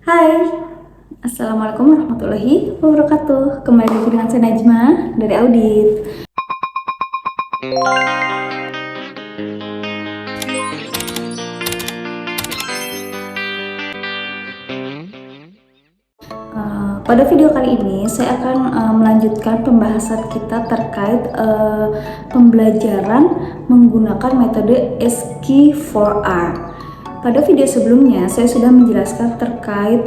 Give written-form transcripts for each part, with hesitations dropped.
Hai, Assalamualaikum warahmatullahi wabarakatuh. Kembali lagi dengan saya Najma dari Audit. Pada video kali ini saya akan melanjutkan pembahasan kita terkait pembelajaran menggunakan metode SQ4R. Pada video sebelumnya saya sudah menjelaskan terkait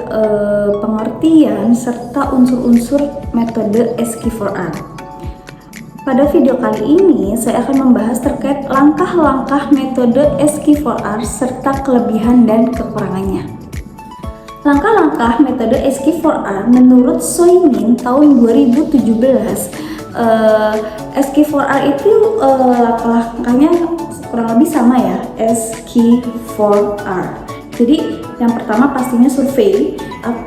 pengertian serta unsur-unsur metode SQ4R. Pada video kali ini saya akan membahas terkait langkah-langkah metode SQ4R serta kelebihan dan kekurangannya. Langkah-langkah metode SQ4R menurut Soimin tahun 2017. SQ4R itu langkah-langkahnya kurang lebih sama ya, SQ4R. Jadi yang pertama pastinya survei,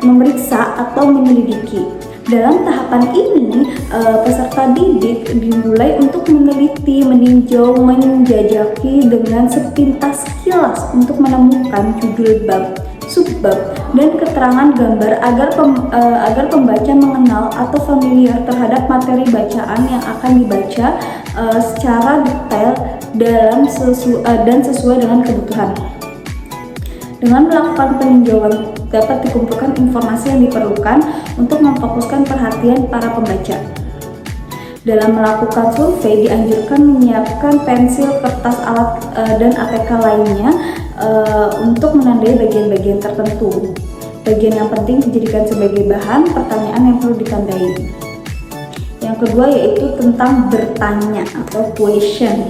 memeriksa atau menyelidiki. Dalam tahapan ini peserta didik dimulai untuk meneliti, meninjau, menjajaki dengan sepintas kilas untuk menemukan judul bab, subbab, dan keterangan gambar agar pembaca mengenal atau familiar terhadap materi bacaan yang akan dibaca secara detail dan sesuai dengan kebutuhan. Dengan melakukan peninjauan dapat dikumpulkan informasi yang diperlukan untuk memfokuskan perhatian para pembaca. Dalam melakukan survei dianjurkan menyiapkan pensil, kertas, alat dan ATK lainnya untuk menandai bagian-bagian tertentu. Bagian yang penting dijadikan sebagai bahan pertanyaan yang perlu ditandai. Yang kedua yaitu tentang bertanya atau question.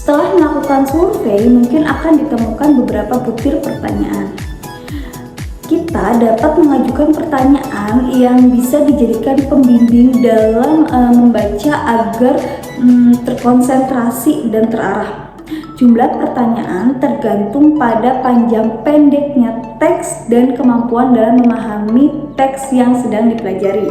Setelah melakukan survei, mungkin akan ditemukan beberapa butir pertanyaan. Kita dapat mengajukan pertanyaan yang bisa dijadikan pembimbing dalam membaca agar terkonsentrasi dan terarah. Jumlah pertanyaan tergantung pada panjang pendeknya teks dan kemampuan dalam memahami teks yang sedang dipelajari.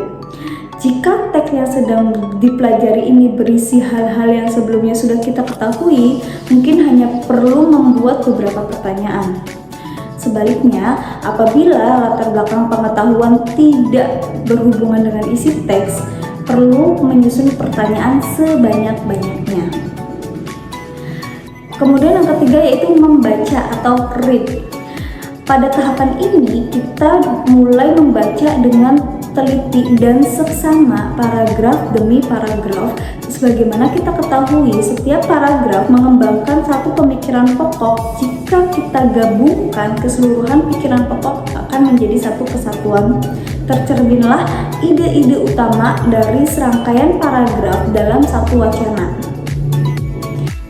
Jika teks yang sedang dipelajari ini berisi hal-hal yang sebelumnya sudah kita ketahui, mungkin hanya perlu membuat beberapa pertanyaan. Sebaliknya, apabila latar belakang pengetahuan tidak berhubungan dengan isi teks, perlu menyusun pertanyaan sebanyak-banyaknya. Kemudian yang ketiga yaitu membaca atau read. Pada tahapan ini kita mulai membaca dengan teliti dan seksama paragraf demi paragraf. Sebagaimana kita ketahui, setiap paragraf mengembangkan satu pemikiran pokok. Jika kita gabungkan keseluruhan pikiran pokok akan menjadi satu kesatuan. Tercerminlah ide-ide utama dari serangkaian paragraf dalam satu wacana.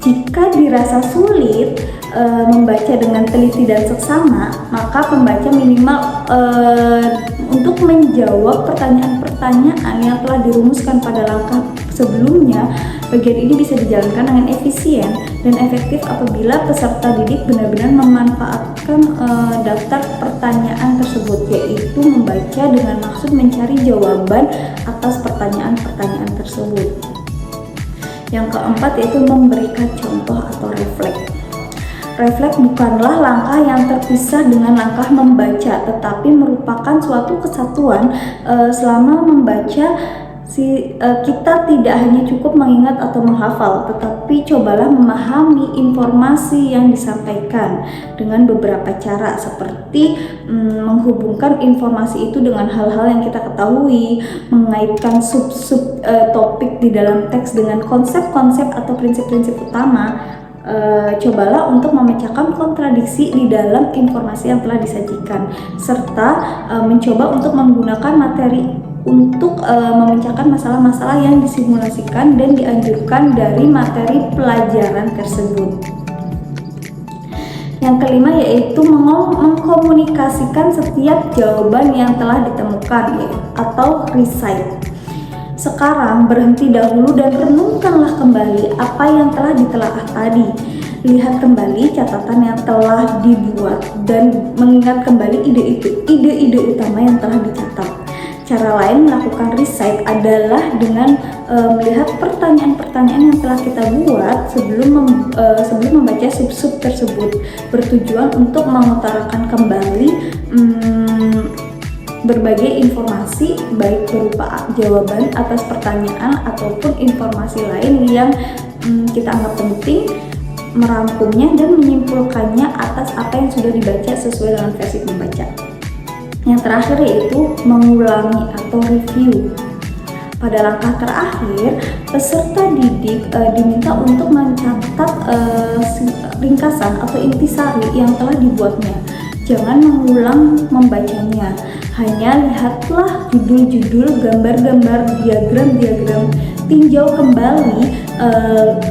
Jika dirasa sulit membaca dengan teliti dan seksama, maka pembaca minimal untuk menjawab pertanyaan-pertanyaan yang telah dirumuskan pada langkah sebelumnya. Bagian ini bisa dijalankan dengan efisien dan efektif apabila peserta didik benar-benar memanfaatkan daftar pertanyaan tersebut, yaitu membaca dengan maksud mencari jawaban atas pertanyaan-pertanyaan tersebut. Yang keempat yaitu memberikan contoh atau refleks. Refleks bukanlah langkah yang terpisah dengan langkah membaca, tetapi merupakan suatu kesatuan. Selama membaca, kita tidak hanya cukup mengingat atau menghafal, tetapi cobalah memahami informasi yang disampaikan dengan beberapa cara, seperti menghubungkan informasi itu dengan hal-hal yang kita ketahui, mengaitkan sub-sub topik di dalam teks dengan konsep-konsep atau prinsip-prinsip utama. Cobalah untuk memecahkan kontradiksi di dalam informasi yang telah disajikan, serta mencoba untuk menggunakan materi untuk memecahkan masalah-masalah yang disimulasikan dan dianjurkan dari materi pelajaran tersebut. Yang kelima yaitu mengkomunikasikan setiap jawaban yang telah ditemukan atau recite. Sekarang berhenti dahulu dan renungkanlah kembali apa yang telah ditelaah tadi. Lihat kembali catatan yang telah dibuat dan mengingat kembali ide-ide utama yang telah dicatat. Cara lain melakukan recite adalah dengan melihat pertanyaan-pertanyaan yang telah kita buat sebelum membaca sub-sub tersebut, bertujuan untuk mengutarakan kembali berbagai informasi baik berupa jawaban atas pertanyaan ataupun informasi lain yang kita anggap penting, merangkumnya dan menyimpulkannya atas apa yang sudah dibaca sesuai dengan versi pembaca. Yang terakhir yaitu mengulangi atau review. Pada langkah terakhir, peserta didik diminta untuk mencatat ringkasan atau intisari yang telah dibuatnya. Jangan mengulang membacanya, hanya lihatlah judul-judul, gambar-gambar, diagram-diagram, tinjau kembali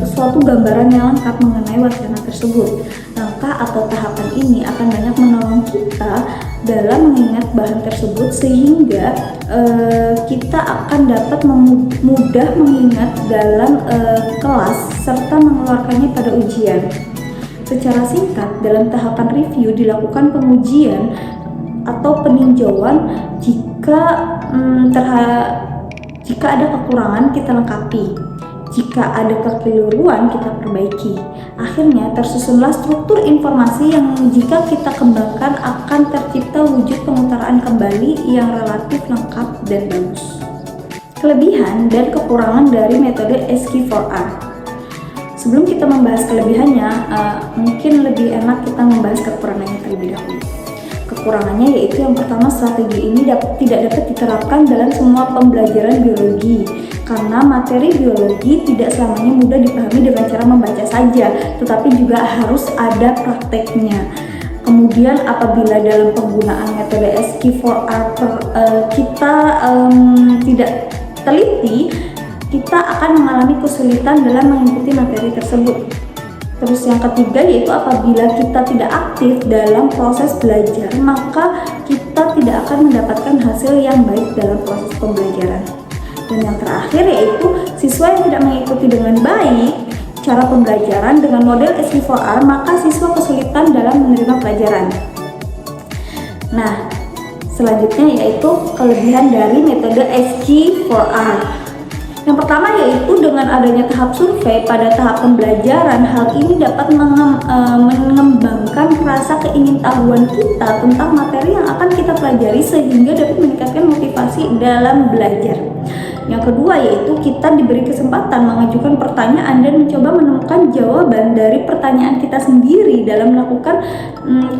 suatu gambaran yang lengkap mengenai wacana tersebut. Langkah atau tahapan ini akan banyak menolong kita dalam mengingat bahan tersebut sehingga kita akan dapat mudah mengingat dalam kelas serta mengeluarkannya pada ujian. Secara singkat, dalam tahapan review dilakukan pengujian atau peninjauan jika ada kekurangan kita lengkapi, jika ada kekeliruan kita perbaiki. Akhirnya tersusunlah struktur informasi yang jika kita kembangkan akan tercipta wujud pengutaraan kembali yang relatif lengkap dan bagus. Kelebihan dan kekurangan dari metode SQ4R. Sebelum kita membahas kelebihannya, mungkin lebih enak kita membahas kekurangannya terlebih dahulu. Kekurangannya yaitu yang pertama, strategi ini tidak dapat diterapkan dalam semua pembelajaran biologi karena materi biologi tidak selamanya mudah dipahami dengan cara membaca saja, tetapi juga harus ada prakteknya. Kemudian apabila dalam penggunaan metode SQ4R kita tidak teliti, kita akan mengalami kesulitan dalam mengikuti materi tersebut. Terus yang ketiga yaitu apabila kita tidak aktif dalam proses belajar, maka kita tidak akan mendapatkan hasil yang baik dalam proses pembelajaran. Dan yang terakhir yaitu siswa yang tidak mengikuti dengan baik cara pembelajaran dengan model SQ4R, maka siswa kesulitan dalam menerima pelajaran. Nah, selanjutnya yaitu kelebihan dari metode SQ4R. Yang pertama yaitu dengan adanya tahap survei pada tahap pembelajaran, hal ini dapat mengembangkan rasa keingintahuan kita tentang materi yang akan kita pelajari sehingga dapat meningkatkan motivasi dalam belajar. Yang kedua yaitu kita diberi kesempatan mengajukan pertanyaan dan mencoba menemukan jawaban dari pertanyaan kita sendiri dalam melakukan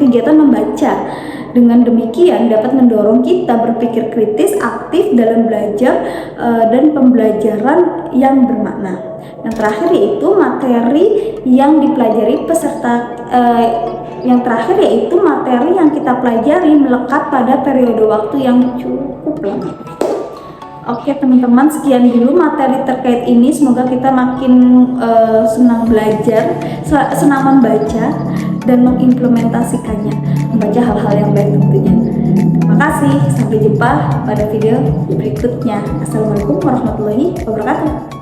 kegiatan membaca. Dengan demikian dapat mendorong kita berpikir kritis, aktif dalam belajar dan pembelajaran yang bermakna. Yang terakhir yaitu materi yang dipelajari peserta materi yang kita pelajari melekat pada periode waktu yang cukup lama. Oke teman-teman, sekian dulu materi terkait ini. Semoga kita makin senang belajar, senang membaca dan mengimplementasikannya, membaca hal-hal yang baik tentunya. Terima kasih, sampai jumpa pada video berikutnya. Assalamualaikum warahmatullahi wabarakatuh.